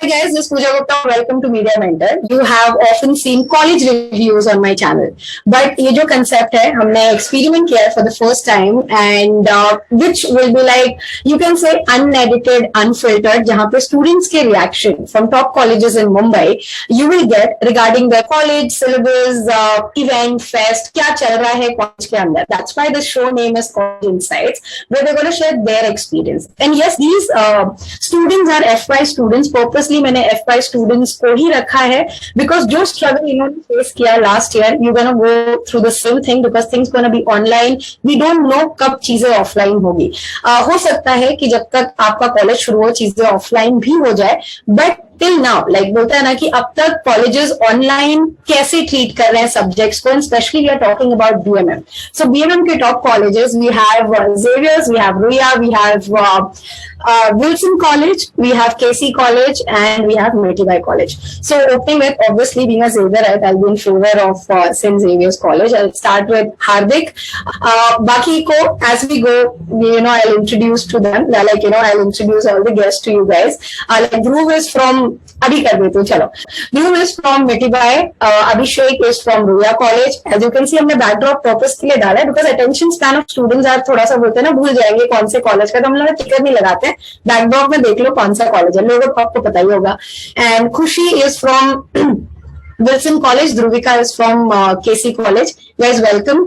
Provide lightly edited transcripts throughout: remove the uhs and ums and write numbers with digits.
guys, this is Pooja Gupta. Welcome to Media Mentor. You have often seen college reviews on my channel, but ये जो concept है हमने experiment किया है for the first time and which will be like you can say unedited, unfiltered, जहाँ पे students के reaction from top colleges in Mumbai you will get regarding their college syllabus, event, fest, क्या चल रहा है college के अंदर. That's why the show name is College Insights, where they're going to share their experience. And yes, these students are FY students. Purposely मैंने FY students को ही रखा है because जो struggle इन्होंने face किया last year, you're gonna go through the same thing because things gonna be online. We don't know कब चीजें offline होगी. हो सकता है कि जब तक आपका कॉलेज शुरू हो चीजें offline भी हो जाए, but टिल नाउ लाइक बोलता है ना कि अब तक कॉलेजेस ऑनलाइन कैसे ट्रीट कर रहे हैं सब्जेक्ट्स को, specially we are talking about BMM. So BMM के top colleges we have Xavier's, we have Ruia, we have Wilson College, we have KC College, and we have Metibai College. So opening with obviously being a Xavierite, I'll be in favor of St. Xavier's College. I'll start with Hardik. Baki ko as we go, I'll introduce to them. Like I'll introduce all the guests to you guys. Like Dhruv is from अभी कर देती हूँ चलो. Dhruv is from Metibai, Abhishek is from Ruia College. As you can see हमने backdrop purpose के लिए डाला है because attention span of students are थोड़ा सा बोलते हैं ना भूल जाएंगे कौन से कॉलेज का, तो हम लोग टिकट नहीं लगाते हैं. बैकड्रॉप में देख लो कौन सा कॉलेज है, लोगों को आपको पता ही होगा. एंड खुशी is from Wilson College, Dhruvika is from KC College. Guys, welcome.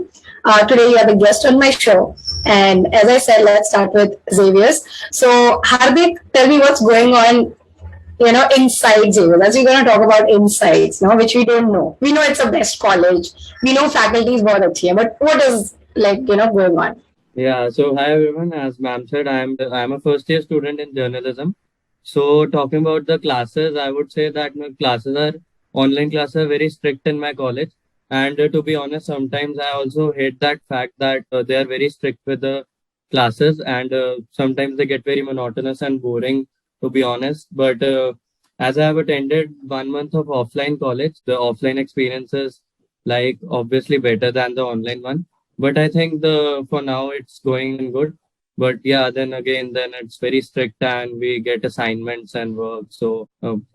Today you are the guest on my show. And as I said, let's start with Xavier's. So Hardik, tell me what's going on inside Xavier. As we're going to talk about insights, which we don't know. We know it's the best college. We know faculty is बहुत अच्छी है, but what is going on? Yeah. So hi everyone. As ma'am said, I'm a first year student in journalism. So talking about the classes, I would say that my online classes are very strict in my college. And to be honest, sometimes I also hate that fact that they are very strict with the classes, and sometimes they get very monotonous and boring, to be honest. But as I have attended 1 month of offline college, the offline experience is like obviously better than the online one. But I think for now it's going good. But yeah, then it's very strict and we get assignments and work. So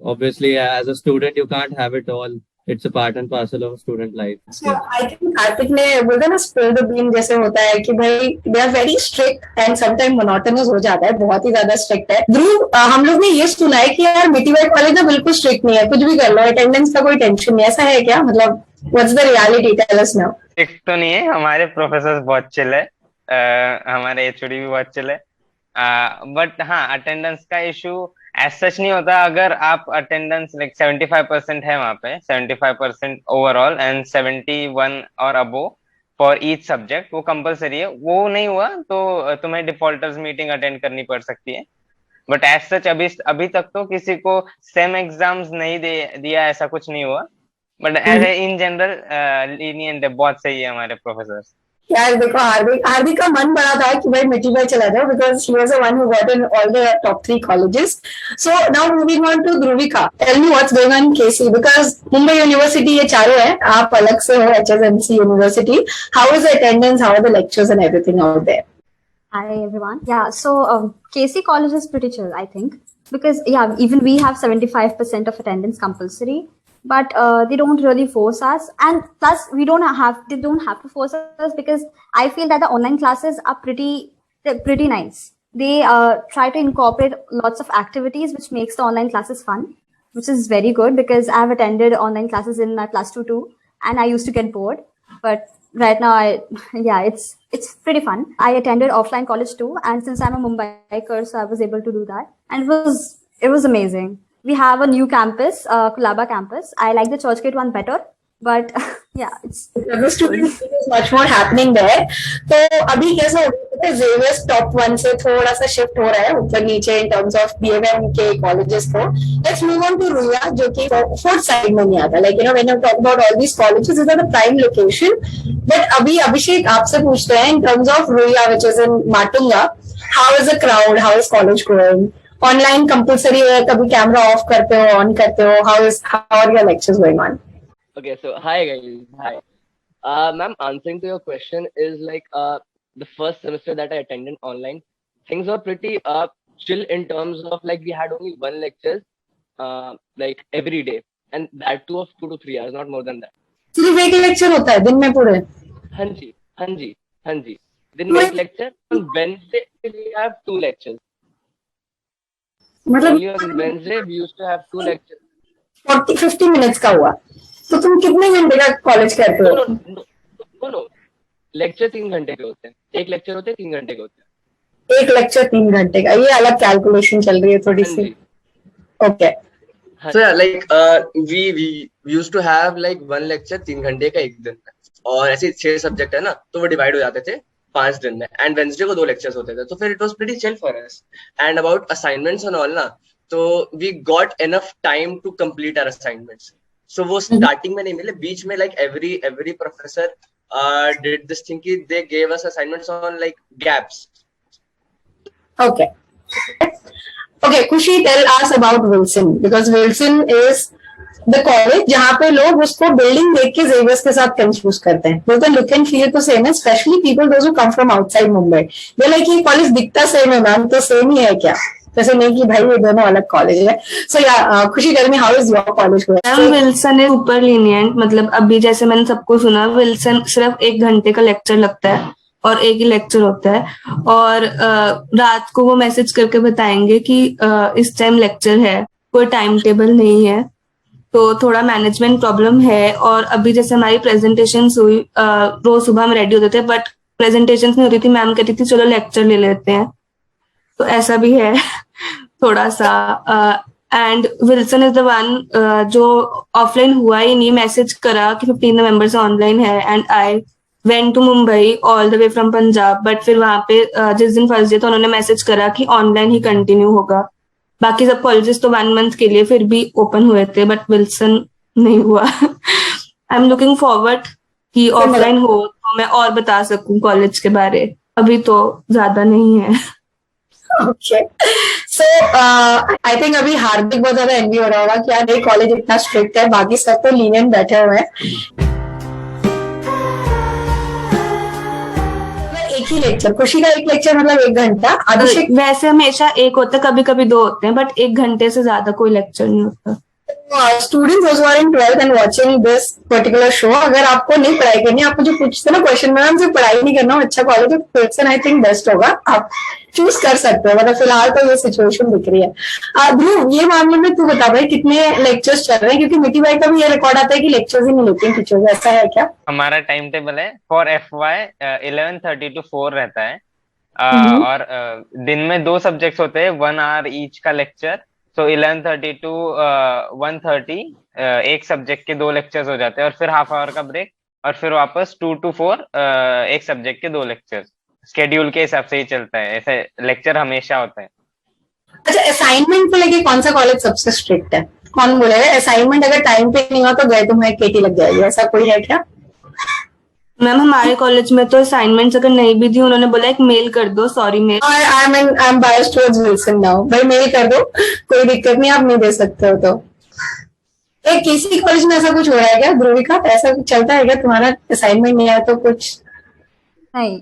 obviously as a student, you can't have it all. It's a part and parcel of student life. So I think Kartik ने बोलते ना spill the bean जैसे होता है कि भाई they are very strict and sometimes monotonous हो जाता है, बहुत ही ज्यादा strict है. ध्रुव, हम लोग ने ये सुना है कि यार मिटीबाई कॉलेज ना बिल्कुल strict नहीं है, कुछ भी कर लो, अटेंडेंस का कोई टेंशन नहीं, ऐसा है क्या? मतलब what's the reality? Tell us now. strict तो नहीं है, हमारे प्रोफेसर बहुत चिल है, हमारे एचओडी भी बहुत चिल है. बट हाँ, अटेंडेंस का इशू एज सच नहीं होता. अगर आप अटेंडेंस लाइक 75% है वहाँ पे, 75% ओवरऑल एंड 71 और अबो फॉर ईच सब्जेक्ट, वो कंपलसरी है. वो नहीं हुआ तो तुम्हें डिफॉल्टर्स मीटिंग अटेंड करनी पड़ सकती है. बट एज सच अभी तक तो किसी को सेम एग्जाम्स नहीं दिया, ऐसा कुछ नहीं हुआ. But as in general lenient है, बहुत सही है हमारे प्रोफेसर. यार देखो, हार्दिक का मन बड़ा था कि भाई मिटीबाई चला जाओ because he was the one who got in all the top 3 colleges. So now moving on to Dhruvika, tell me what's going on in KC because Mumbai University ये चारों है, आप अलग से हो HSMC University. How is the attendance? How are the lectures and everything out there? Hi everyone. Yeah, so KC College is pretty chill, I think, because even we have 75% of attendance compulsory. But they don't really force us, and plus they don't have to force us because I feel that the online classes are pretty nice. They try to incorporate lots of activities which makes the online classes fun, which is very good because I have attended online classes in my plus 2 too, and I used to get bored. But right now it's pretty fun. I attended offline college too, and since I'm a Mumbaiker, so I was able to do that, and it was amazing. We have a new campus, Kulaba campus. I like the Churchgate one better, but it's much more happening there. तो अभी कैसा हो रहा है? Xavier's top 1 से थोड़ा सा shift हो रहा है ऊपर नीचे in terms of BMM के colleges को. Let's move on to Ruia, जो कि fourth side में नहीं आता. Like when you talk about all these colleges, these are the prime location. But अभी अभिषेक आपसे पूछते हैं in terms of Ruia, which is in Matunga. How is the crowd? How is college going? Online compulsory है, कभी camera off करते हो, on करते हो? how are your lectures going on? Okay, so hi guys. Hi. Ma'am, answering to your question is like the first semester that I attended online, things were pretty chill in terms of like we had only one lecture like every day, and that too of 2 to 3 hours, not more than that. सिर्फ एक lecture होता है दिन में पूरे? हाँ जी, हाँ जी, हाँ जी. Then make lecture on Wednesday. We have 2 lectures. मतलब Only on Wednesday we used to have 2 lectures. 40-50 minutes का हुआ तो तुम कितने घंटे का कॉलेज करते No, हो? no, no, no. Lecture 3 घंटे के होते हैं. एक लेक्चर होते हैं 3 घंटे के होते हैं. एक लेक्चर 3 घंटे का, ये अलग कैलकुलेशन चल रही है थोड़ी हाँ सी. जी. Okay. So yeah, like we used to have like one lecture 3 घंटे का एक दिन में, और ऐसे 6 सब्जेक्ट है ना, तो वो डिवाइड हो जाते थे 5 दिन में, एंड वेंसडे को 2 लेक्चर्स होते थे, तो फिर it was pretty chill for us. And about assignments and all ना, तो we got enough time to complete our assignments. So वो स्टार्टिंग में नहीं मिले, बीच में like every professor did this thing कि they gave us assignments on like gaps. Okay. Okay, Kushi, tell us about Wilson, because Wilson is the college जहाँ पे लोग उसको बिल्डिंग देख के जेवियर्स के साथ कंफ्यूज करते हैं. बोलते हैं लुक एंड फील तो सेम है, specially people those who come from outside Mumbai. They like ये कॉलेज दिखता सेम है मैम, तो सेम ही है क्या? जैसे नहीं कि भाई ये दोनों अलग कॉलेज है. So yeah Khushi, tell me how is your college going? Ma'am Wilson is super lenient. मतलब अभी जैसे मैंने सबको सुना, विल्सन सिर्फ 1 घंटे का लेक्चर लगता है और एक ही लेक्चर होता है, और रात को वो मैसेज करके बताएंगे कि इस टाइम लेक्चर है. कोई टाइम टेबल नहीं है, तो थोड़ा मैनेजमेंट प्रॉब्लम है. और अभी जैसे हमारी प्रेजेंटेशन हुई, रोज सुबह हम रेडी होते थे, बट प्रेजेंटेशन नहीं होती थी. मैम कहती थी चलो लेक्चर ले लेते हैं, तो ऐसा भी है थोड़ा सा. And Wilson is the one जो ऑफलाइन हुआ ही नहीं, मैसेज करा कि 15 नवंबर से ऑनलाइन है, and I went to Mumbai all the way from Punjab. But फिर वहां पे जिस दिन फर्स्ट डे तो उन्होंने मैसेज करा कि ऑनलाइन ही कंटिन्यू होगा. बाकी सब कॉलेजेस तो 1 मंथ के लिए फिर भी ओपन हुए थे, बट विल्सन नहीं हुआ. आई एम लुकिंग फॉरवर्ड कि ऑफलाइन हो तो मैं और बता सकूं कॉलेज के बारे. अभी तो ज्यादा नहीं है. ओके. सो आई थिंक अभी हार्दिक बहुत ज्यादा एनवी हो रहा होगा कि यार ये कॉलेज इतना स्ट्रिक्ट है, बाकी सब तो लीनियंट बैठे हुए हैं. एक ही लेक्चर, खुशी का एक लेक्चर मतलब 1 घंटा. अभिषेक वैसे हमेशा एक होता है, कभी कभी 2 होते हैं, बट 1 घंटे से ज्यादा कोई लेक्चर नहीं होता. Students who are in 12th and watching this particular show, अगर आपको नहीं पढ़ाई करनी, आपको जो पूछते ना क्वेश्चन में हमसे पढ़ाई नहीं करना, अच्छा कॉलेज है, विल्सन आई थिंक बेस्ट होगा. आप चूज कर सकते हो. मतलब फिलहाल तो ये सिचुएशन दिख रही है. ध्रुव, ये मामले में तू बता भाई कितने लेक्चर्स चल रहे हैं, क्योंकि मिट्टी भाई का भी ये रिकॉर्ड आता है कि लेक्चर्स ही नहीं लेते हैं टीचर्स, ऐसा है क्या? हमारा टाइम टेबल है फॉर FY 11:30 to 4 रहता है. और दिन में 2 सब्जेक्ट्स होते हैं, 1 hour ईच का लेक्चर. तो 11:30 to 1:30 एक सब्जेक्ट के 2 लेक्चर्स हो जाते हैं, और फिर हाफ आवर का ब्रेक, और फिर वापस 2 to 4 एक सब्जेक्ट के 2 लेक्चर्स. स्केड्यूल के हिसाब से ही चलता है, ऐसे लेक्चर हमेशा होता है. अच्छा, असाइनमेंट को लेके कौन सा कॉलेज सबसे स्ट्रिक्ट है? कौन बोलेगा असाइनमेंट अगर टाइम पे नहीं हुआ तो गए तुम्हें केटी लग जाएगी, ऐसा कोई है क्या? मैम हमारे कॉलेज में तो असाइनमेंट्स अगर नहीं भी दी, उन्होंने बोला एक मेल कर दो, sorry mail. I am biased towards Wilson now. भाई मेल कर दो, कोई दिक्कत नहीं, आप नहीं दे सकते हो तो. एक किसी कॉलेज में ऐसा कुछ हो रहा है क्या ध्रुविका? ऐसा कुछ चलता है क्या, तुम्हारा असाइनमेंट नहीं आया तो कुछ? नहीं,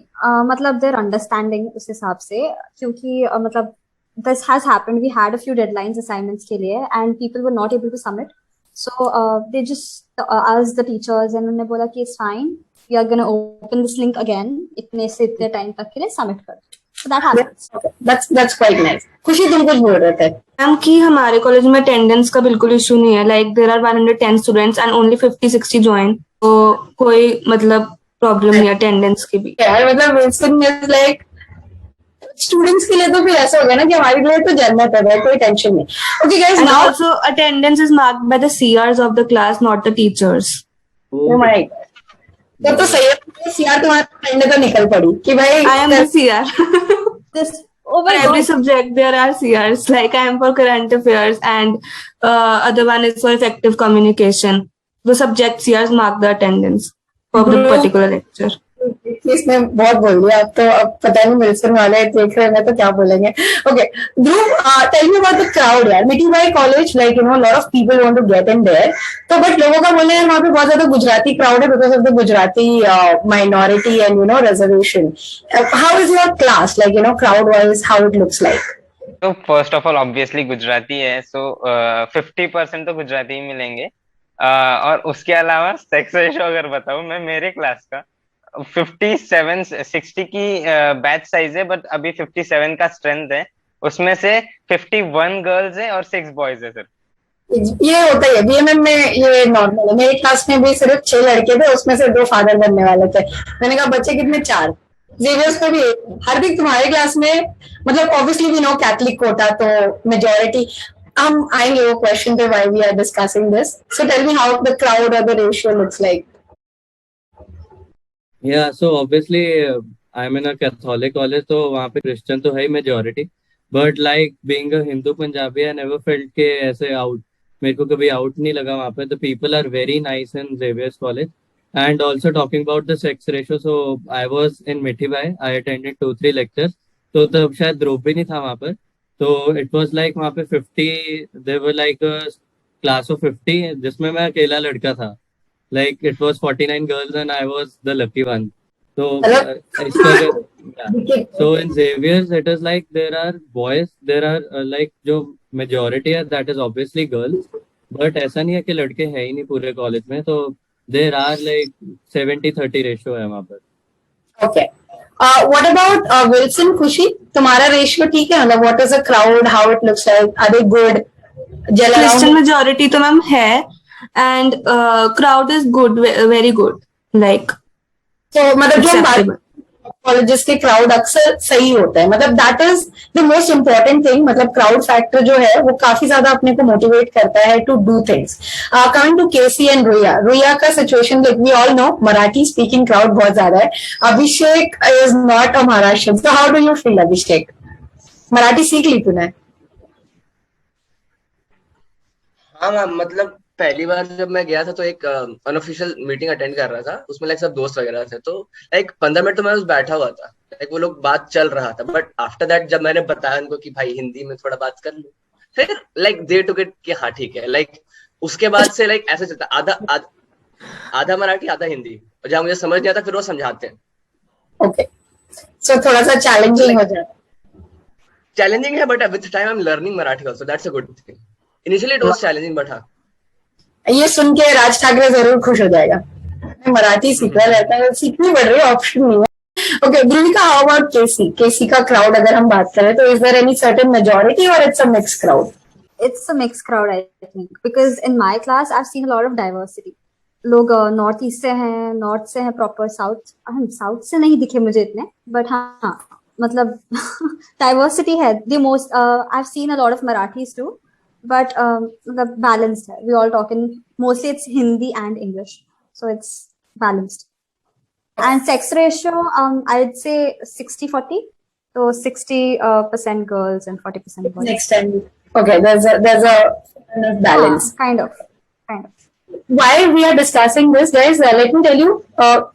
मतलब देयर अंडरस्टैंडिंग उस हिसाब से, क्योंकि मतलब this has happened. We had a few deadlines assignments के लिए, and people were not able to submit. So they just asked the teachers, and उन्होंने बोला कि it's fine. We are going to open this link again. इतने से इतने time तक के लिए सबमिट कर. So that happens. That's quite nice. खुशी, तुम कुछ बोल रहे थे? मैम कि हमारे कॉलेज में अटेंडेंस का बिल्कुल इशू नहीं है. Like there are 110 students and only 50-60 join. तो कोई मतलब प्रॉब्लम नहीं अटेंडेंस की भी. यार मतलब विल्सन में लाइक स्टूडेंट्स के लिए तो फिर ऐसा होगा ना कि हमारे लिए तो जन्नत है, कोई टेंशन नहीं. Okay guys, And now also attendance is marked by the CRs of the class, not the teachers. Oh my God, तो सही है. सीआर तुम्हारे फ्रेंड तो निकल पड़ी कि भाई I am the CR. This oh For my every god. subject there are CRs. Like I am for current affairs, and other one is for effective communication. The subject CRs mark the attendance for the particular lecture. इसने बहुत बोल दिया. अब पता नहीं Wilson वाले देख रहे हैं तो क्या बोलेंगे. Okay Dhruv, tell me about the crowd यार. Mithibai college, like you know lot of people want to get in there, तो बट लोगों का बोलना है वहाँ पे बहुत ज्यादा गुजराती क्राउड है because of the Gujarati minority and you know reservation. How is your class, like you know crowd wise, how it looks like? तो first of all obviously Gujarati है, सो 50% तो गुजराती ही मिलेंगे। और उसके अलावा सेक्स रेशो अगर बताऊं मैं, मेरे क्लास का 57-60 की बैच साइज है, बट अभी 57 का स्ट्रेंथ है। उसमें से 51 गर्ल्स है और 6 बॉयज है सर। ये होता है बीएमएम में, ये नॉर्मल है। मेरे क्लास में भी सिर्फ 6 लड़के थे, उसमें से 2 फादर बनने वाले थे। मैंने कहा बच्चे कितने, 4। जेवियर्स में भी एक। हार्दिक तुम्हारे क्लास में, मतलब obviously we know Catholic quota तो मेजोरिटी। हम आएंगे वो क्वेश्चन पे, why we are discussing this. So tell me how the crowd और the ratio looks like. Yeah, so obviously I'm in a Catholic college, तो वहाँ पे क्रिश्चियन तो है ही majority, but like being a Hindu Punjabi I never felt के ऐसे out, मेरे को कभी आउट नहीं लगा वहाँ पे। The people are very nice in Xavier's college. And also talking about the sex ratio, so I was in Mithibai, I attended 2-3 lectures, तो तब शायद ध्रुव भी नहीं था वहाँ पर। तो इट वाज लाइक वहाँ पे 50, there were like class of 50 जिसमें मैं अकेला लड़का था। Like it was 49 girls and I was the lucky one. So इसका yeah. So in Xavier's it is like there are boys, there are like जो majority है that is obviously girls, but ऐसा नहीं है कि लड़के हैं ही नहीं पूरे कॉलेज में। तो there are like 70-30 रेशियो है वहाँ पर। Okay. What about Wilson, खुशी, तुम्हारा रेशियो ठीक है? मतलब what is the crowd, how it looks like, are they good? Gel Christian around? Majority तो मैम है, and crowd is good, very good, like तो मतलब जो हम बात एक्सेप्टेबल। कॉलेजेस के क्राउड अक्सर सही होता है, मतलब that is the most important thing. मतलब क्राउड फैक्टर जो है वो काफी ज्यादा अपने को मोटिवेट करता है to do things. Coming to KC and Ruia, Ruia का situation like we all know Marathi speaking crowd बहुत ज्यादा है। Abhishek is not a Maharashtra, so how do you feel Abhishek? Marathi सीख ली तूने? हाँ मैम, मतलब पहली बार जब मैं गया था तो एक अनऑफिशियल मीटिंग अटेंड कर रहा था, उसमें लाइक सब दोस्त वगैरह थे, तो लाइक 15 मिनट तो मैं उस बैठा हुआ था, लाइक वो लोग बात चल रहा था, बट आफ्टर दैट जब मैंने बताया उनको कि भाई हिंदी में थोड़ा बात कर लो, फिर लाइक दे टुक इट कि हाँ ठीक है। लाइक उसके बाद से लाइक ऐसे चलता, आधा मराठी आधा हिंदी, और जहाँ मुझे समझ नहीं आता फिर वो समझाते हैं। ओके, सो थोड़ा सा चैलेंजिंग हो जाता है। चैलेंजिंग है, but with time I am learning Marathi also, that's a good thing. Initially it was challenging, but हाँ। ये सुन के राज ठाकरे जरूर खुश हो जाएगा। मराठी सीख रहा रहता है, सीखनी पड़ रही है, ऑप्शन नहीं है। Okay Dhruvika, how about KC? KC का क्राउड अगर हम बात करें तो is there any certain majority और it's a mix crowd? It's a mixed crowd, I think, because in my class I've seen a lot of diversity. लोग north east से हैं, नॉर्थ से हैं, प्रॉपर साउथ से नहीं दिखे मुझे इतने, बट हाँ मतलब डाइवर्सिटी है। The most I have seen a lot of Marathis too, but मतलब बैलेंस्ड है। We all talk in mostly it's Hindi and English, so it's balanced. And sex ratio I would say 60-40, so 60% girls and 40% boys. Next time, okay, there's a balance. Kind of. Why we are discussing this, guys, let me tell you,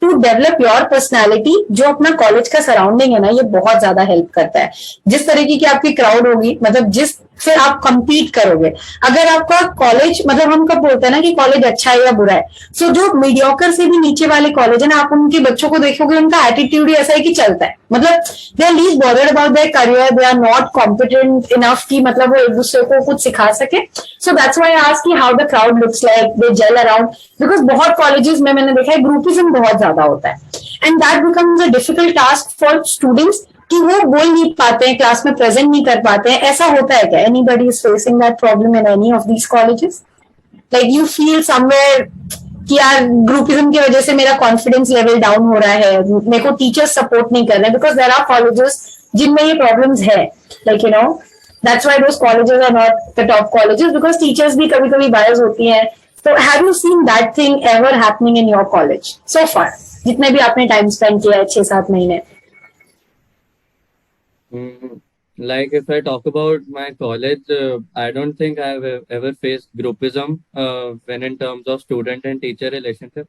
to develop your personality, जो अपना college का surrounding है ना, ये बहुत ज्यादा help करता है। जिस तरीके की आपकी क्राउड होगी, मतलब जिस से आप compete करोगे, अगर आपका कॉलेज, मतलब हम कब बोलते हैं ना कि कॉलेज अच्छा है या बुरा है, सो जो मीडियोकर से भी नीचे वाले कॉलेज है ना, आप उनके बच्चों को देखोगे, उनका एटीट्यूड ही ऐसा है कि चलता है, मतलब they are least bothered about their career, they are not competent enough कि मतलब वो एक दूसरे को कुछ सिखा सके। So that's why I ask how the crowd looks like, they gel around, because बहुत कॉलेजेस में मैंने देखा है ग्रुपिज्म बहुत ज्यादा होता है, and that becomes a difficult task for students कि वो बोल नहीं पाते हैं, क्लास में प्रेजेंट नहीं कर पाते हैं। ऐसा होता है क्या? Anybody is facing that problem in any of these colleges? Like you feel somewhere कि यार ग्रुपिज्म की वजह से मेरा कॉन्फिडेंस लेवल डाउन हो रहा है, मेरे को टीचर्स सपोर्ट नहीं कर रहे हैं, बिकॉज देयर आर कॉलेजेस जिनमें ये प्रॉब्लम्स है, like you know that's why those colleges are not the top colleges, because teachers भी कभी कभी बायस होती हैं। तो have you seen that thing ever happening in your college so far, जितने भी आपने टाइम स्पेंड किया है 6-7 महीने? Like if I talk about my college, I don't think I've ever faced groupism when in terms of student and teacher relationship,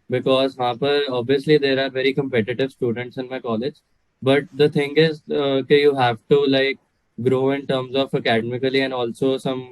because वहाँ पर obviously there are very competitive students in my college, but the thing is that you have to like grow in terms of academically and also some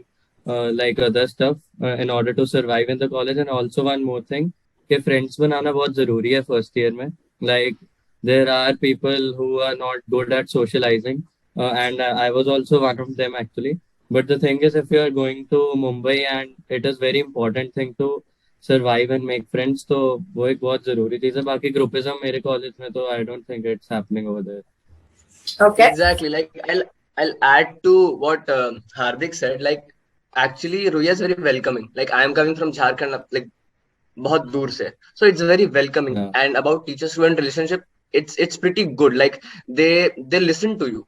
like other stuff in order to survive in the college. And also one more thing, कि friends बनाना बहुत जरूरी है first year में। Like there are people who are not good at socializing, and I was also one of them actually. But the thing is, if you are going to Mumbai and it is very important thing to survive and make friends, तो वो एक बहुत जरूरी चीज है. बाकी groupism मेरे college में तो I don't think it's happening over there. Okay. Exactly. Like I'll add to what Hardik said. Like actually, Ruya is very welcoming. Like I am coming from Jharkhand, like बहुत दूर से, so it's very welcoming. Yeah. And about teacher-student relationship, it's pretty good. Like they listen to you.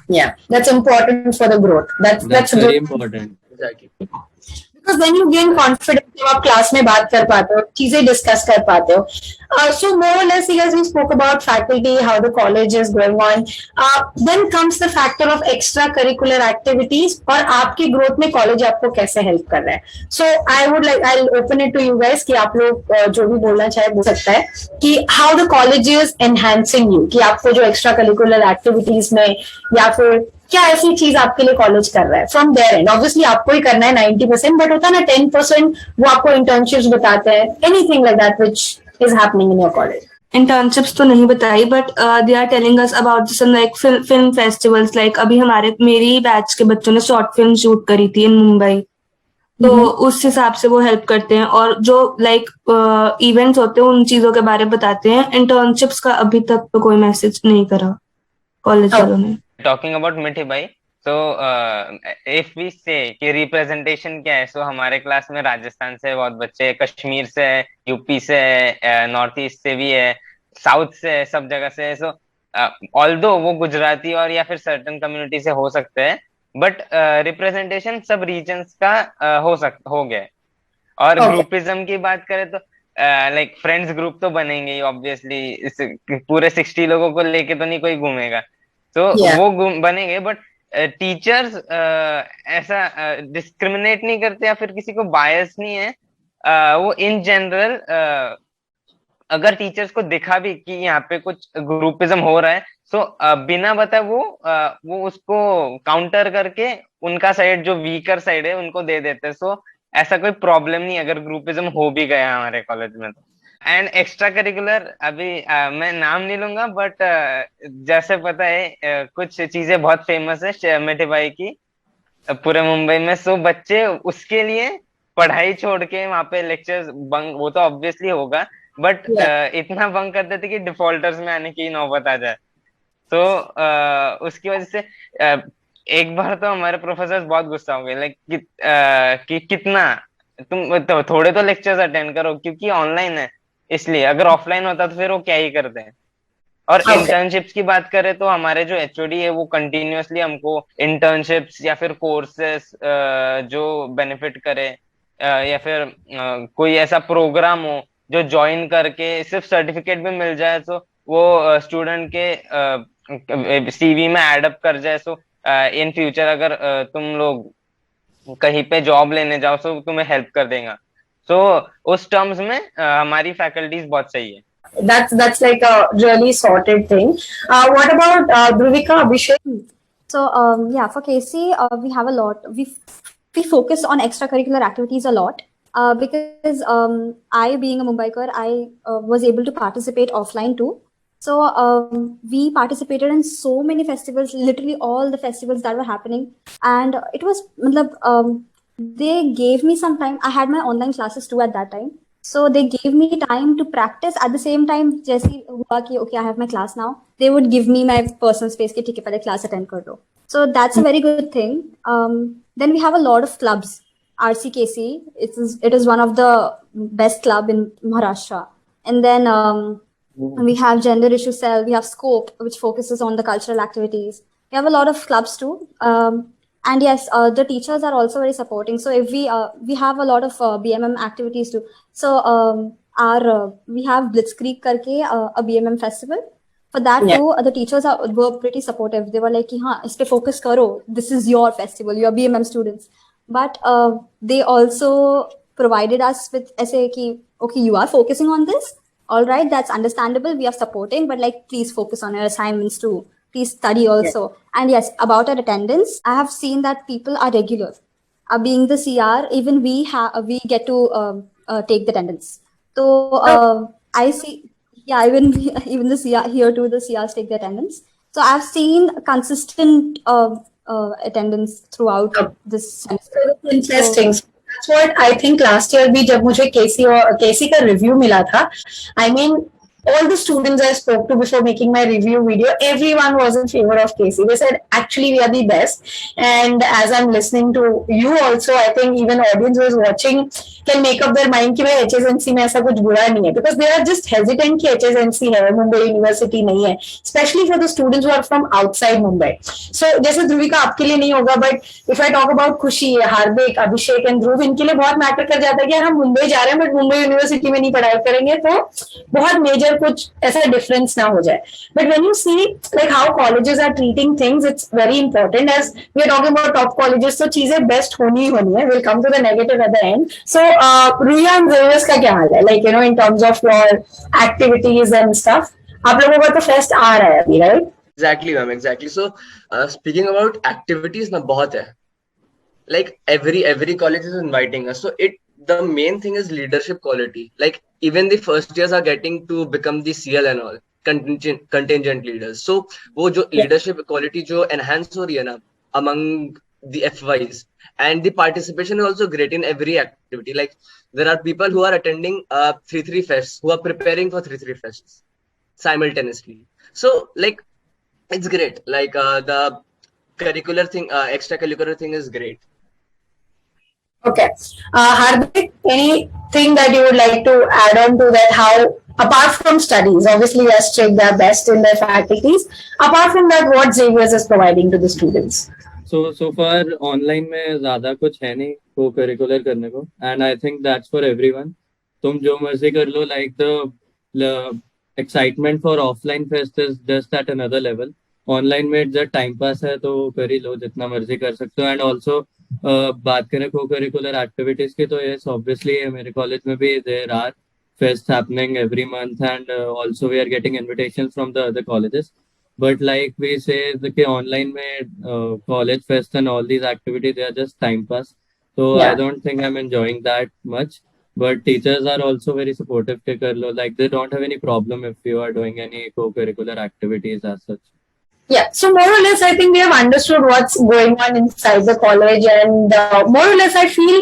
Yeah, that's important for the growth. That's That's good. very important. Exactly. Because when you gain confidence, जब आप class में बात कर पाते हो, चीजें discuss कर पाते हो. So more or less, yes, we spoke about faculty, how the college is going on. Then comes the factor of extracurricular activities और आपकी growth में college आपको कैसे help कर रहा है. So I'll open it to you guys कि आप लोग जो भी बोलना चाहे बोल सकता है कि how the college is enhancing you, कि आपको जो extracurricular activities में या फिर क्या ऐसी चीज आपके लिए कॉलेज कर रहा है फ्रॉम देयर एंड. ऑब्वियसली आपको ही करना है 90%, बट होता है ना 10% वो आपको इंटर्नशिप्स बताते हैं, anything like that which is happening in your college. Internships तो नहीं बताई, but they are telling us about some like film festivals. Like अभी मेरी बैच के बच्चों ने शॉर्ट फिल्म शूट करी थी इन मुंबई, तो उस हिसाब से वो हेल्प करते हैं. और जो लाइक इवेंट्स होते हैं उन चीजों के बारे में बताते हैं. इंटर्नशिप्स का अभी तक तो कोई मैसेज नहीं करा कॉलेज वालों ने. टॉकिंग अबाउट मिठी भाई, तो इफ वी से कि रिप्रेजेंटेशन क्या है, सो हमारे क्लास में राजस्थान से बहुत बच्चे, कश्मीर से, यूपी से, नॉर्थ ईस्ट से भी है, साउथ से, सब जगह से. सो ऑल्दो वो गुजराती और या फिर सर्टेन कम्युनिटी से हो सकते हैं, बट रिप्रेजेंटेशन सब रीजन्स का हो गया है. और ग्रुपिज्म की बात करें तो लाइक फ्रेंड्स ग्रुप तो बनेंगे ही ऑब्वियसली. पूरे 60 लोगों को लेके तो नहीं कोई घूमेगा, तो वो बनेंगे. बट टीचर्स ऐसा डिस्क्रिमिनेट नहीं करते या फिर किसी को बायस नहीं है. वो इन जनरल अगर टीचर्स को दिखा भी कि यहाँ पे कुछ ग्रुपिज्म हो रहा है, तो बिना बताए वो उसको काउंटर करके उनका साइड जो वीकर साइड है उनको दे देते हैं. सो ऐसा कोई प्रॉब्लम नहीं अगर ग्रुपिज्म हो भी गया हमारे कॉलेज में. तो एंड एक्स्ट्रा करिकुलर अभी मैं नाम नहीं लूंगा, बट जैसे पता है कुछ चीजें बहुत फेमस है मिठी भाई की पूरे मुंबई में. सो बच्चे उसके लिए पढ़ाई छोड़ के वहां पे लेक्चर्स बंक, वो तो ऑब्वियसली होगा, बट इतना बंक करते थे कि डिफॉल्टर्स में आने की नौबत आ जाए. तो उसकी वजह से एक बार तो हमारे प्रोफेसर बहुत गुस्सा हो गए, लाइक कि कितना तुम तो थोड़े तो लेक्चर्स अटेंड करो, क्योंकि ऑनलाइन है इसलिए. अगर ऑफलाइन होता तो फिर वो क्या ही करते हैं. और इंटर्नशिप्स की बात करें तो हमारे जो एचओडी है वो कंटिन्यूअसली हमको इंटर्नशिप्स या फिर कोर्सेस जो बेनिफिट करे या फिर कोई ऐसा प्रोग्राम हो जो ज्वाइन करके सिर्फ सर्टिफिकेट भी मिल जाए, तो वो स्टूडेंट के सीवी में एडअप कर जाए. सो इन फ्यूचर अगर तुम लोग कहीं पे जॉब लेने जाओ तो तुम्हें हेल्प कर देगा. सो उस टर्म्स में हमारी फैकल्टीज बहुत सही है. That's like a really sorted thing. What about Dhruvika, Abhishek? So yeah, for KC, we have a lot. We focus on extracurricular activities a lot because I, being a Mumbaikar, I was able to participate offline too. So we participated in so many festivals, literally all the festivals that were happening, and it was, they gave me some time. I had my online classes too at that time. So they gave me time to practice. At the same time, जैसे हुआ कि okay, I have my class now, they would give me my personal space कि ठीक है पहले class attend कर लो. So that's a very good thing. Then we have a lot of clubs. RCKC, it is one of the best club in Maharashtra. And then we have Gender Issue Cell, we have Scope, which focuses on the cultural activities. We have a lot of clubs too. And yes, the teachers are also very supporting. So if we have a lot of BMM activities too. So we have Blitzkrieg करके a BMM festival. For that too, the teachers were pretty supportive. They were like, हाँ इस पे focus करो. This is your festival. You are BMM students. But they also provided us with ऐसे कि okay, you are focusing on this. All right, that's understandable. We are supporting, but like please focus on your assignments too. Please study also. And yes, about our attendance, I have seen that people are regular. Being the CR, even we get to take the attendance. So I see, yeah, even the CR here too, the CRs take the attendance. So I've seen consistent attendance throughout this semester. So interesting. That's what I think last year भी जब मुझे केसी का review मिला था, I mean all the students I spoke to before making my review video, everyone was in favor of Casey. They said actually we are the best. And as I'm listening to you also, I think even audience who is watching can make up their mind कि भाई HSNC में ऐसा कुछ बुरा नहीं है, because they are just hesitant कि HSNC है, मुंबई यूनिवर्सिटी नहीं है, especially for the students who are from outside Mumbai. So जैसे ध्रुविका आपके लिए नहीं होगा, but if I talk about खुशी, हार्दिक, अभिषेक एंड ध्रुव, इनके लिए बहुत मैटर कर जाता है कि यार हम मुंबई जा रहे हैं बट मुंबई यूनिवर्सिटी में नहीं पढ़ाई करेंगे, तो बहुत मेजर कुछ ऐसा डिफरेंस ना हो जाए. But when you see like how colleges are treating things, it's very important. As we are talking about top colleges, तो चीजें बेस्ट होनी ही होनी है. Will come to the negative at the end. So Ruia and Xavier's का क्या हाल है, like you know in terms of your activities and stuff? आप लोगों का तो फेस्ट आ रहा है अभी, right? Exactly, ma'am. Exactly. So, speaking about activities, ना बहुत है. Like every college is inviting us. So the main thing is leadership quality. Like even the first years are getting to become the CL and all contingent leaders. So वो जो leadership quality जो enhance हो रही है ना among the FYs, and the participation is also great in every activity. Like there are people who are attending 3-3 fests, who are preparing for 3-3 fests simultaneously. So like it's great. Like the curricular thing, extracurricular thing is great. Okay. Hardik, anything that you would like to add on to that? How, apart from studies, obviously they are strict, they are best in their faculties. Apart from that, what Xavier's is providing to the students? So far online में ज़्यादा कुछ है नहीं को curricular करने को, and I think that's for everyone. तुम जो मर्जी कर लो, like the excitement for offline fest is just at another level. Online में जब टाइम पास है तो कर ही लो, जितना मर्जी कर सकते हो. एंड ऑल्सो बात करें को करिकुलर एक्टिविटीज की, तो यस ऑब्वियसली मेरे कॉलेज में भी there are fest happening every month, and also we are getting invitations from the other colleges. But like we say कि ऑनलाइन में college fest and all these activities they are just time pass, so I don't think I'm enjoying that much. But teachers are also very supportive के कर लो, like they don't have any problem if you are doing any co-curricular activities as such. Yeah, so more or less, I think we have understood what's going on inside the college, and more or less, I feel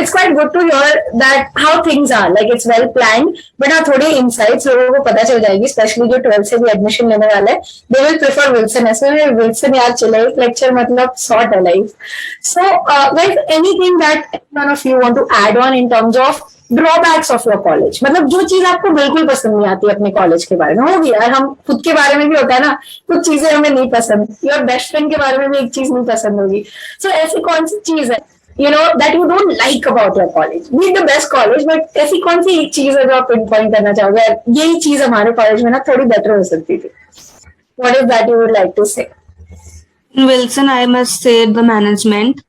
it's quite good to hear that how things are. Like it's well planned, but हाँ थोड़े insights लोगों को पता चल जाएगी, especially जो 12th से भी admission लेने वाले, they will prefer Wilson. ऐसे में Wilson यार चले एक lecture मतलब sort है life. So, guys, anything that one of you want to add on in terms of drawbacks of your college? मतलब जो चीज आपको बिल्कुल पसंद नहीं आती अपने कॉलेज के बारे में, होगी यार, हम खुद के बारे में भी होता है ना, कुछ चीजें हमें नहीं पसंद, योर बेस्ट फ्रेंड के बारे में भी एक चीज नहीं पसंद होगी. सो ऐसी कौन सी चीज है you know that you don't like about your college? Be the best college, but ऐसी कौन सी एक चीज है जो आप पिन पॉइंट करना चाहोगे, यही चीज हमारे कॉलेज में ना थोड़ी बेटर हो सकती थी? What is that you would like to say? Wilson, I must say the management,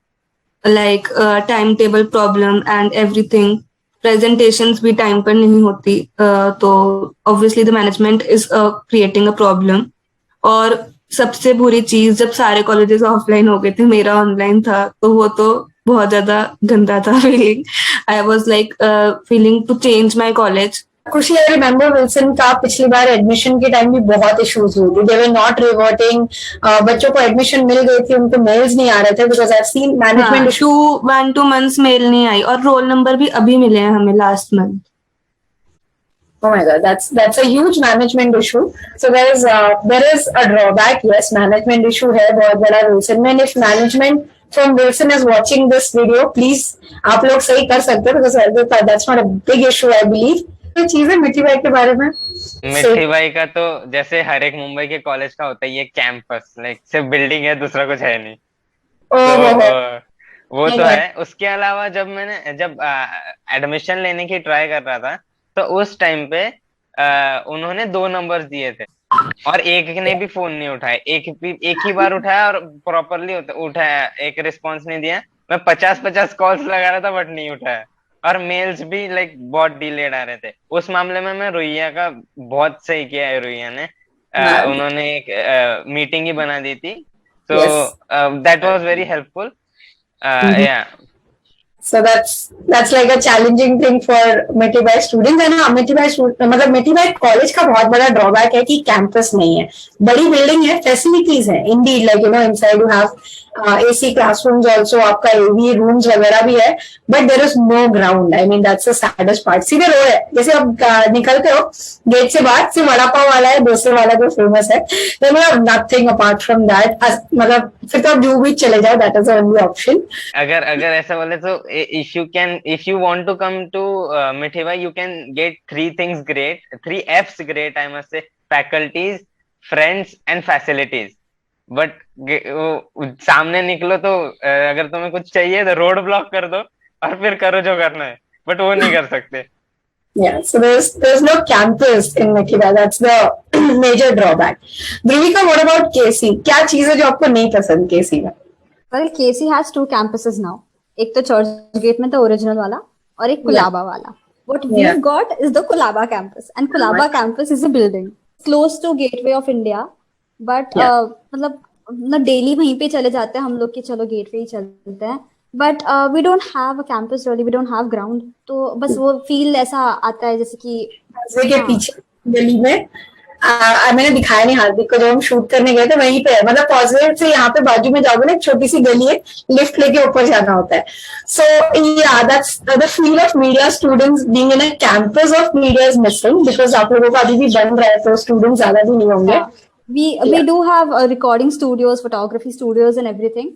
like timetable problem and everything. Presentations भी टाइम पर नहीं होती, तो obviously the management is creating a problem. और सबसे बुरी चीज, जब सारे कॉलेजेस ऑफलाइन हो गए थे, मेरा ऑनलाइन था, तो वो तो बहुत ज्यादा गंदा था feeling. I was like feeling to change my college. Khushi, I remember Wilson का पिछली बार एडमिशन के टाइम भी बहुत इश्यूज हुई थी. दे वर नॉट रिवर्टिंग, बच्चों को एडमिशन मिल गई थी, उनको मेल्स नहीं आ रहे थे, because I have seen management issue. 1-2 months mail नहीं आई, और रोल नंबर भी अभी मिले हैं हमें last month. Oh my God, that's a huge management issue. So there is a drawback. Yes, management issue है बहुत बड़ा Wilson में. If management from Wilson is watching this video, please आप लोग सही कर सकते हो, because that's not a big issue, I believe. ये चीजें मिठी बाई के बारे में, मिठी बाई का तो जैसे हर एक मुंबई के कॉलेज का होता है ये कैंपस, लाइक सिर्फ बिल्डिंग है, दूसरा कुछ है नहीं. वो तो है. उसके अलावा जब एडमिशन लेने की ट्राई कर रहा था, तो उस टाइम पे उन्होंने 2 नंबर्स दिए थे और एक ने भी फोन नहीं उठाया. एक ही बार उठाया और प्रॉपरली उठाया, एक रिस्पॉन्स नहीं दिया. मैं 50 कॉल्स लगा रहा था बट नहीं उठाया, और मेल्स भी लाइक बहुत डिलेड आ रहे थे. उस मामले में मैं रुइया का बहुत सही किया है. रुइया ने उन्होंने एक मीटिंग ही बना दी थी, तो दैट वाज वेरी हेल्पफुल. या So that's like a challenging thing for Miti Bai students. And हाँ, मतलब Miti Bai कॉलेज का बहुत बड़ा ड्रॉबैक है कि कैंपस नहीं है. बड़ी बिल्डिंग है, फैसिलिटीज है, indeed like you know inside you have AC classrooms also, आपका AV रूम्स वगैरह भी है, but there is no ground. I mean that's the saddest part. सीधे रोड है, जैसे आप निकलते हो गेट से बाहर, सिर्फ वड़ा पाव वाला है, डोसे वाला जो फेमस है, तो मतलब नथिंग अपार्ट फ्रॉम दैट. मतलब फिर तो आप जू बीच चले जाओ, that is the only option. अगर अगर ऐसा बोले तो if you want to come to Mithi Bai, you can get three things great, three F's great, I must say: faculties, friends and facilities. But सामने निकलो तो अगर तुम्हें कुछ चाहिए तो रोड ब्लॉक कर दो और फिर करो जो करना है, बट वो नहीं कर सकते. Yeah, so there's no campus in Mithi Bai. That's the major drawback. Dhruvika, what about KC? क्या चीज है जो आपको नहीं पसंद KC में? Well, KC has two campuses now. एक तो चर्च गेट में तो ओरिजिनल वाला, और एक कुलाबा वाला. What we've got is the Kulaba campus, and Kulaba campus is a building close to Gateway of India. But मतलब ना डेली वहीं पे चले जाते हैं हम लोग कि चलो गेटवे ही चलते हैं. But we don't have a campus really, we don't have ground. तो बस वो फील ऐसा आता है जैसे कि के पीछे गली में मैंने दिखाया नहीं हार्दिक को, जब हम शूट करने गए थे वहीं पे है. मतलब पॉजिटिव से यहाँ पे बाजू में जाओगे ना, एक छोटी सी गली है, लिफ्ट लेके ऊपर जाना होता है. सो या that's the feel of media students being in a campus of media is missing, because आप लोगों को अभी भी बन रहा है तो स्टूडेंट ज्यादा भी नहीं होंगे. we do have recording studios, photography studios and everything.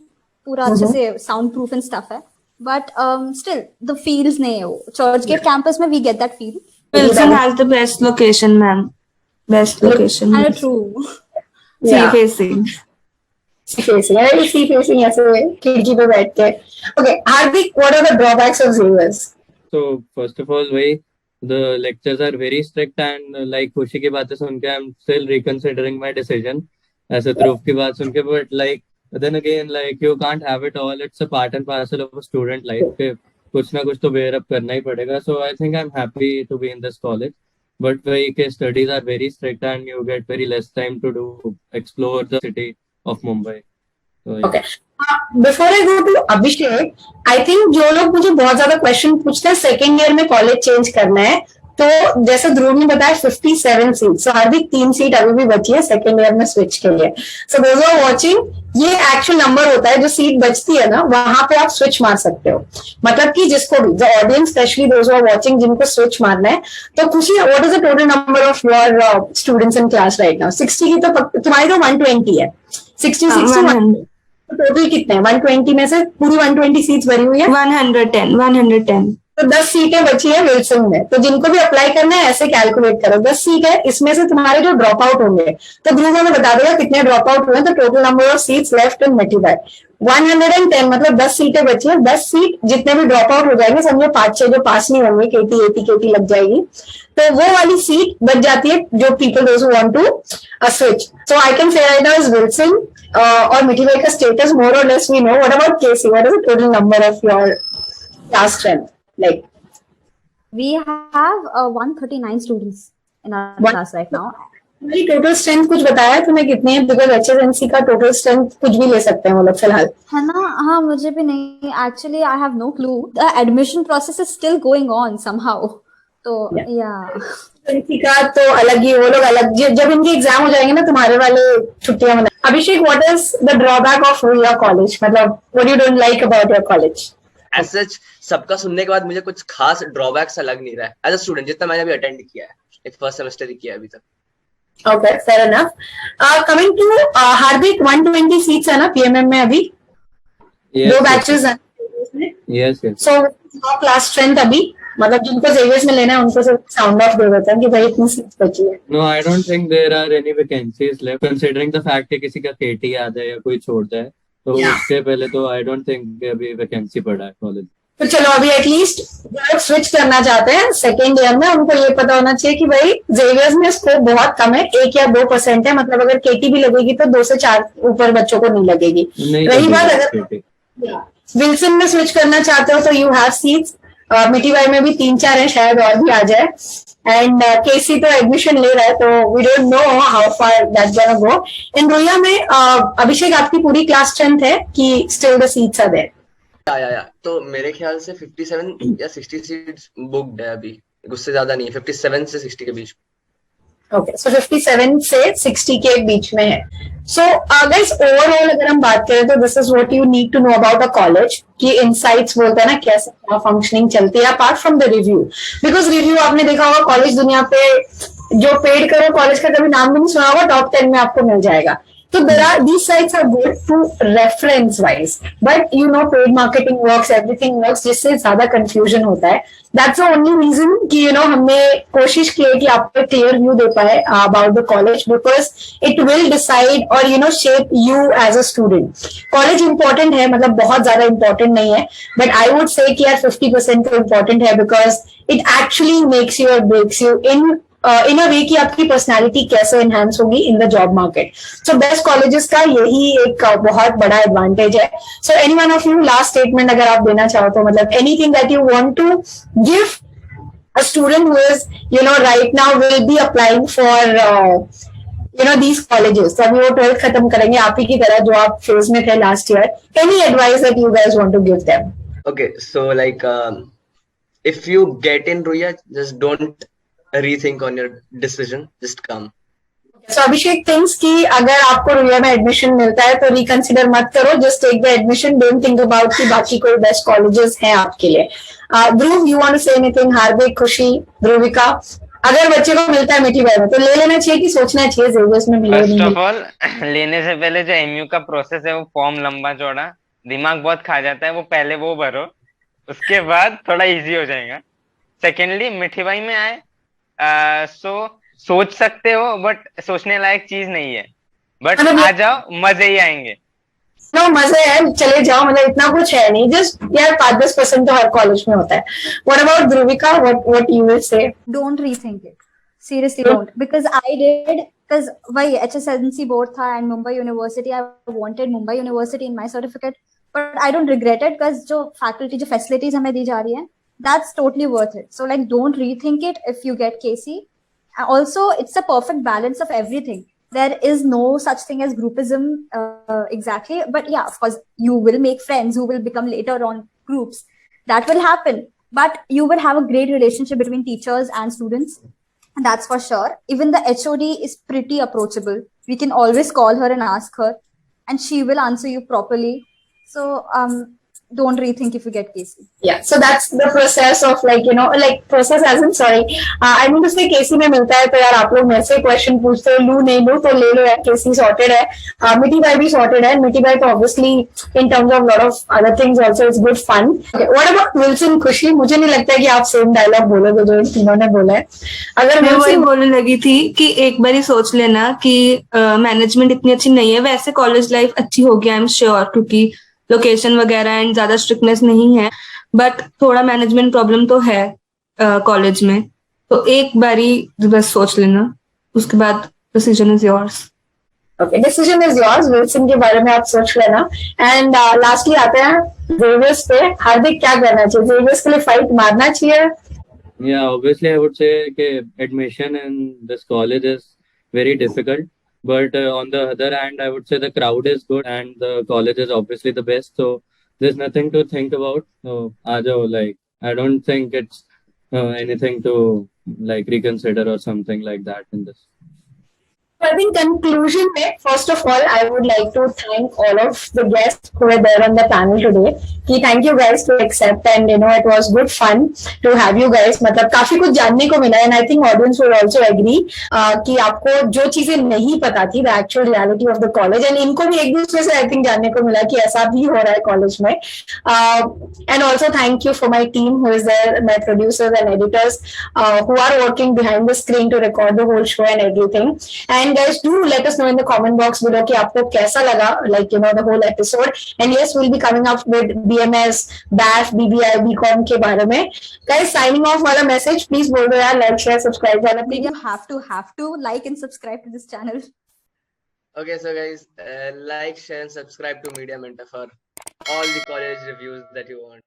पूरा अच्छे से soundproof and stuff है. But still the feels नहीं है वो. Church Gate campus में we get that feel. Wilson has the best location, ma'am. Best location. And true. Sea facing. Sea facing. Sea facing ऐसे खिड़की पे बैठ के. Okay, Hardik, what are the drawbacks of Xavier's? So first of all, the lectures are very strict and like खुशी की बातें सुन के I'm still reconsidering my decision. ऐसे ध्रुव की बात सुन के, but like then again like you can't have it all. It's a part and parcel of a student life. के कुछ ना कुछ तो bear up करना ही पड़ेगा. So I think I'm happy to be in this college. But वही के studies are very strict and you get very less time to explore the city of Mumbai. So, yeah. Okay. Before I go to Abhishek, I think जो लोग मुझे बहुत ज्यादा question पूछते हैं second year में कॉलेज चेंज करना है, तो जैसे ध्रुव ने बताया 57 सीट, सो हार्दिक 3 सीट अभी भी बची है सेकेंड ईयर में स्विच के लिए. सो दोज आर वाचिंग, ये एक्चुअल नंबर होता है, जो सीट बचती है ना वहां पे आप स्विच मार सकते हो. मतलब कि जिसको भी the audience specially those are watching जिनको स्विच मारना है, तो Khushi what is the total number of your students in class right now? 60 की तो तुम्हारी तो 120 है. 66 टोटल कितने हैं? 120 में से पूरी 120 सीट्स भरी हुई है. 110. तो 10 सीटें बची है विल्सन में. तो जिनको भी अप्लाई करना है ऐसे कैलकुलेट करो, 10 सीट है, इसमें से तुम्हारे जो ड्रॉप आउट होंगे, तो ध्रुव में बता देगा कितने ड्रॉप आउट हुए. तो total number of seats left in मिठी बाई 110, मतलब 10 सीटें बची है. 10 सीट जितने भी ड्रॉप आउट हो जाएंगे, समझो 5-6 जो पास नहीं होंगे, केटी लग जाएगी, तो वो वाली सीट बच जाती है जो people those who want to switch. So I can say right now is Wilson और मिठी बाई का स्टेटस मोर और less we know. What about KC? What is the total number of your class strength? Like we have 139 students in our class right now. मेरी total strength कुछ बताया तुम्हें कितने हैं? Because HSNC का total strength कुछ भी ले सकते हैं वो लोग फिलहाल, है ना? हाँ, मुझे भी नहीं, actually I have no clue. The admission process is still going on somehow. तो HSNC का तो अलग ही, वो लोग अलग, जब इनके एग्जाम हो जाएंगे ना तुम्हारे वाले छुट्टियां मना. Abhishek, what is the drawback of your college? मतलब what you don't like about your college? As such सबका सुनने के बाद मुझे कुछ खास ड्रॉबैक्स लग नहीं रहा है एज अ स्टूडेंट, जितना मैंने अभी अटेंड किया है, एक फर्स्ट सेमेस्टर ही किया है अभी तक. Okay, fair enough. Coming to Hardik, 120 seats है ना PMM में अभी? Yes, 2 batches हैं. Yes. So class strength अभी, मतलब जिनको Xavier's में लेना है उनको सिर्फ साउंड ऑफ दे देते हैं कि भाई इतनी सीट्स बची है. No, I don't think there are any vacancies left, considering the fact कि किसी का KT याद है या कोई छोड़ता है, तो उससे पहले तो आई डोंट थिंक अभी वैकेंसी पड़ा है कॉलेज. तो चलो अभी एटलीस्ट जो लोग स्विच करना चाहते हैं सेकेंड ईयर में, उनको ये पता होना चाहिए कि भाई Xavier's में स्कोप बहुत कम है, 1 या 2% है. मतलब अगर केटी भी लगेगी तो 2 से 4 ऊपर बच्चों को नहीं लगेगी. रही बात अगर विल्सन में स्विच करना चाहते हो तो यू हैव सीट्स. मिठी बाई में भी 3-4 है, शायद और भी आ जाए. एंड केसी तो एडमिशन ले रहा है, तो we don't know how far that's gonna go. इन रोया में अभिषेक आपकी पूरी क्लास स्ट्रेंथ है कि still the seats are there? या तो मेरे ख्याल से 57 या 60 सीट्स बुक्ड है अभी, उससे ज्यादा नहीं, 57 से 60 के बीच। ओके, सो 57 से 60 के बीच में है। सो गाइस, ओवरऑल अगर हम बात करें तो this is what you need to know about a college, कि इनसाइट्स बोलते हैं ना कैसे क्या फंक्शनिंग चलती है, apart from the review. Because review आपने देखा होगा कॉलेज दुनिया पे, जो पेड करो कॉलेज का कभी नाम भी नहीं सुना होगा, टॉप 10 में आपको मिल जाएगा। So these sites are good to reference wise, but paid marketing works, everything works, जिससे ज्यादा confusion होता है। That's the only reason कि हमने कोशिश की है कि आपको clear view दे पाए about the college, because it will decide or shape you as a student. College important है, मतलब बहुत ज्यादा important नहीं है, but I would say कि यार 50% तो important है, because it actually makes you or breaks you in a way कि आपकी पर्सनालिटी कैसे एनहांस होगी in the job market. So best colleges का यही एक बहुत बड़ा एडवांटेज है। So any one of you last statement अगर आप देना चाहो तो, मतलब anything that you want to give a student who is right now will be applying for these colleges, तो अभी वो 12th खत्म करेंगे आप ही की तरह जो आप फेज में थे last year. Any advice that you guys want to give them? Okay, so like if you get in Ruya, just don't rethink on your decision, just come. So Abhishek thinks कि अगर आपको रुया में admission मिलता है तो reconsider मत करो, just take the admission, don't think about कि बाकी कोई बेस्ट कॉलेजेस हैं आपके लिए। Dhruv, you want to say anything? Hardik, Khushi, Dhruvika, अगर बच्चे को मिलता है मीठी बाई में तो ले लेना चाहिए कि सोचना चाहिए जेवियर्स में मिले? फर्स्ट ऑफ ऑल लेने से पहले जो एमयू का प्रोसेस है वो फॉर्म लंबा चौड़ा, दिमाग बहुत खा जाता है, वो पहले वो भरो, उसके बाद थोड़ा इजी हो जाएगा। सेकेंडली मिठी बाई में आए सोच सकते हो, बट सोचने लायक चीज नहीं है, बट आ जाओ, मजे ही आएंगे। मजे है, चले जाओ, मतलब इतना कुछ है नहीं, जस्ट यार 5-10% तो हर कॉलेज में होता है। What about Dhruvika, what you will say? Don't rethink it. Seriously, don't. Because I did, because why HSNC board tha and Mumbai University, I wanted Mumbai University in my certificate, but I don't regret it because जो faculty, जो facilities हमें दी जा रही हैं, that's totally worth it. So like, don't rethink it if you get KC. Also, it's a perfect balance of everything. There is no such thing as groupism exactly, but yeah, of course, you will make friends who will become later on groups. That will happen, but you will have a great relationship between teachers and students, and that's for sure. Even the HOD is pretty approachable. We can always call her and ask her, and she will answer you properly. So don't rethink if you get KC. Yeah, so that's the process of process as in, sorry, I mean to say KC में मिलता है तो यार आप लोग मेरे से question पूछते हो, लू नहीं लू, तो ले लो यार, KC सॉर्टेड है, मिठी बाई भी सॉर्टेड है। मिठी बाई तो obviously in terms of lot of other things also it's good fun. What about Wilson, Khushi? मुझे नहीं लगता है कि आप सेम डायलॉग बोलोगे जो इन तीनों ने बोला है। अगर मैं वही बोलने लगी थी कि एक बार ही सोच लेना कि मैनेजमेंट इतनी अच्छी नहीं है, वैसे कॉलेज लाइफ अच्छी होगी आई एम श्योर, क्योंकि लोकेशन वगैरह एंड ज्यादा स्ट्रिक्टनेस नहीं है, बट थोड़ा मैनेजमेंट प्रॉब्लम तो है कॉलेज में, तो एक बारी बस सोच लेना, उसके बाद decision is yours. Okay, decision is yours. Wilson के बारे में आप सोच लेना। एंड लास्टली आते हैं जेवियर्स पे। हार्दिक, क्या करना चाहिए? जेवियर्स के लिए फाइट मारना चाहिए? Yeah, obviously, I would say that admission in this college is very difficult. But on the other hand, I would say the crowd is good and the college is obviously the best. So there's nothing to think about. So, I don't think it's anything to reconsider or something like that in this. I think conclusion में, first of all, I would like to thank all of the guests who were there on the panel today. कि thank you guys to accept, and it was good fun to have you guys. मतलब काफी कुछ जानने को मिला, and I think audience will also agree कि आपको जो चीजें नहीं पता थी, the actual reality of the college, and इनको भी एक दूसरे से I think जानने को मिला कि ऐसा भी हो रहा है कॉलेज में। And also thank you for my team who is there, my producers and editors who are working behind the screen to record the whole show and everything. And guys, do let us know in the comment box below कि आपको कैसा लगा, the whole episode. And yes, we'll be coming up with BMS, BAF, BBI, BCom के बारे में। Guys, signing off वाला message please बोल दो यार, like, share, subscribe वाला please. You have to like and subscribe to this channel. Okay, so guys, like, share and subscribe to Media Mentor for all the college reviews that you want.